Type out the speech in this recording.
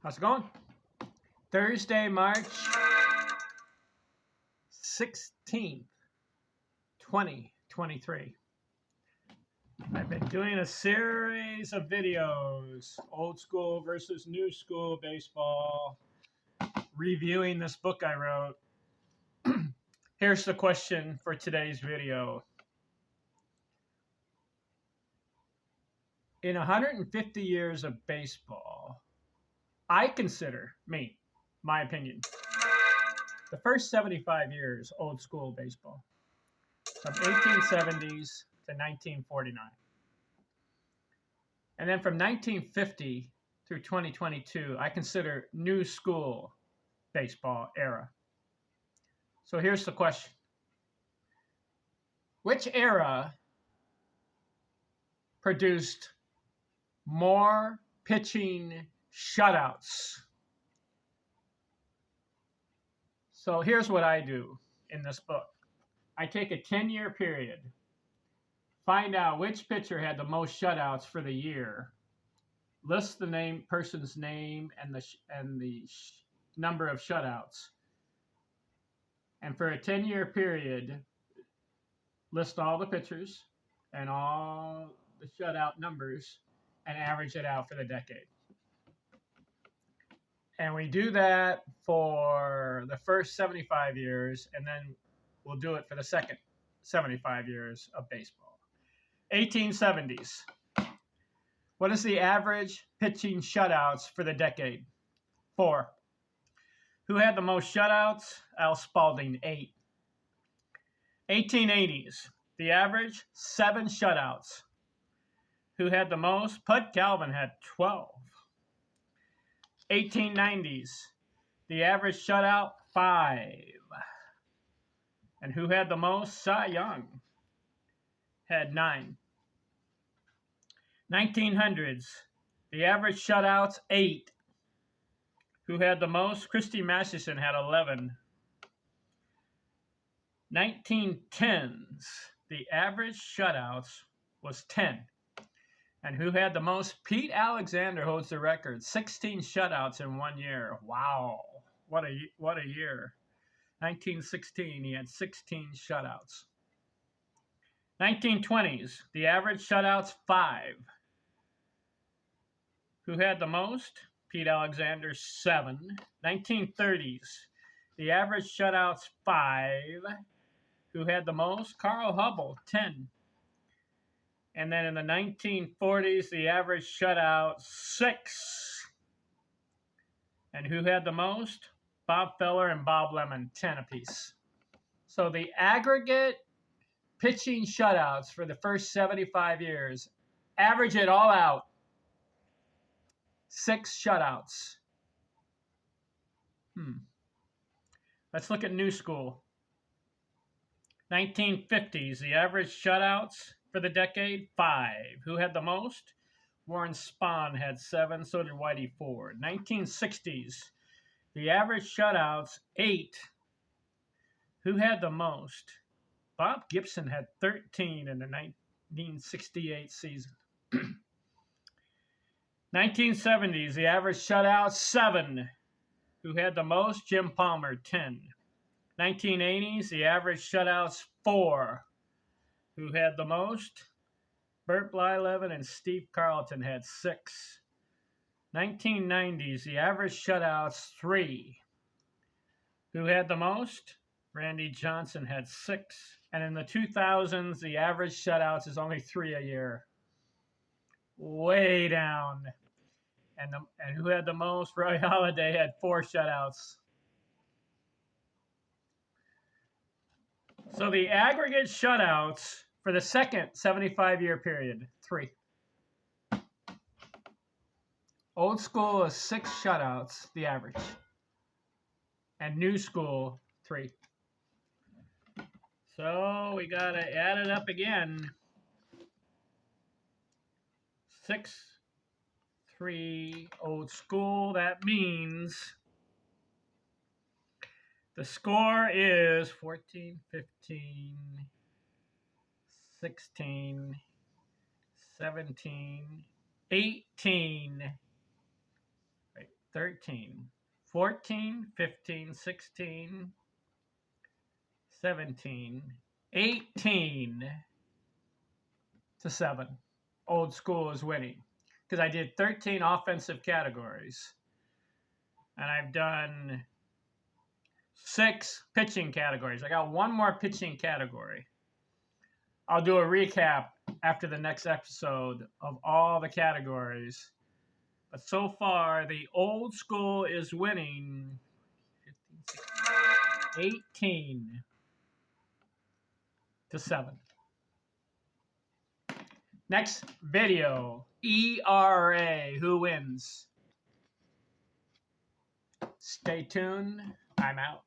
How's it going? Thursday, March 16th, 2023. I've been doing a series of videos, old school versus new school baseball, reviewing this book I wrote. Here's the question for today's video. In 150 years of baseball, I consider, my opinion, the first 75 years old school baseball, from 1870s to 1949. And then from 1950 through 2022, I consider new school baseball era. So here's the question. Which era produced more pitching shutouts? So here's what I do in this book. I take a 10-year period, find out which pitcher had the most shutouts for the year, list the person's name and the number of shutouts, and for a 10-year period, list all the pitchers and all the shutout numbers and average it out for the decade. And we do that for the first 75 years, and then we'll do it for the second 75 years of baseball. 1870s. What is the average pitching shutouts for the decade? 4. Who had the most shutouts? Al Spalding, 8. 1880s. The average, 7 shutouts. Who had the most? Pud Calvin had 12. 1890s. The average shutout, 5. And who had the most? Cy Young had 9. 1900s. The average shutouts, 8. Who had the most? Christy Masterson had 11. 1910s. The average shutouts was 10. And who had the most? Pete Alexander holds the record. 16 shutouts in 1 year. Wow. What a year. 1916, he had 16 shutouts. 1920s. The average shutouts, 5. Who had the most? Pete Alexander, 7. 1930s. The average shutouts, 5. Who had the most? Carl Hubble, 10. And then in the 1940s, the average shutout, 6. And who had the most? Bob Feller and Bob Lemon, 10 apiece. So the aggregate pitching shutouts for the first 75 years, average it all out, 6 shutouts. Let's look at new school. 1950s, the average shutouts for the decade, 5. Who had the most? Warren Spahn had 7, so did Whitey Ford. 1960s, the average shutouts, 8. Who had the most? Bob Gibson had 13 in the 1968 season. 1970s, the average shutouts, 7. Who had the most? Jim Palmer, 10. 1980s, the average shutouts, 4. Who had the most? Bert Blyleven and Steve Carlton had 6. 1990s, the average shutouts, 3. Who had the most? Randy Johnson had 6. And in the 2000s, the average shutouts is only 3 a year. Way down. And who had the most? Roy Halladay had 4 shutouts. So the aggregate shutouts for the second 75-year period, 3. Old school is 6 shutouts, the average. And new school, 3. So we got to add it up again. 6, 3, old school. That means the score is 14, 15, 16, 17, 18, 13, 14, 15, 16, 17, 18 to 7. Old school is winning. Because I did 13 offensive categories. And I've done 6 pitching categories. I got 1 more pitching category. I'll do a recap after the next episode of all the categories. But so far, the old school is winning 15, 16, 18 to 7. Next video, ERA, who wins? Stay tuned. I'm out.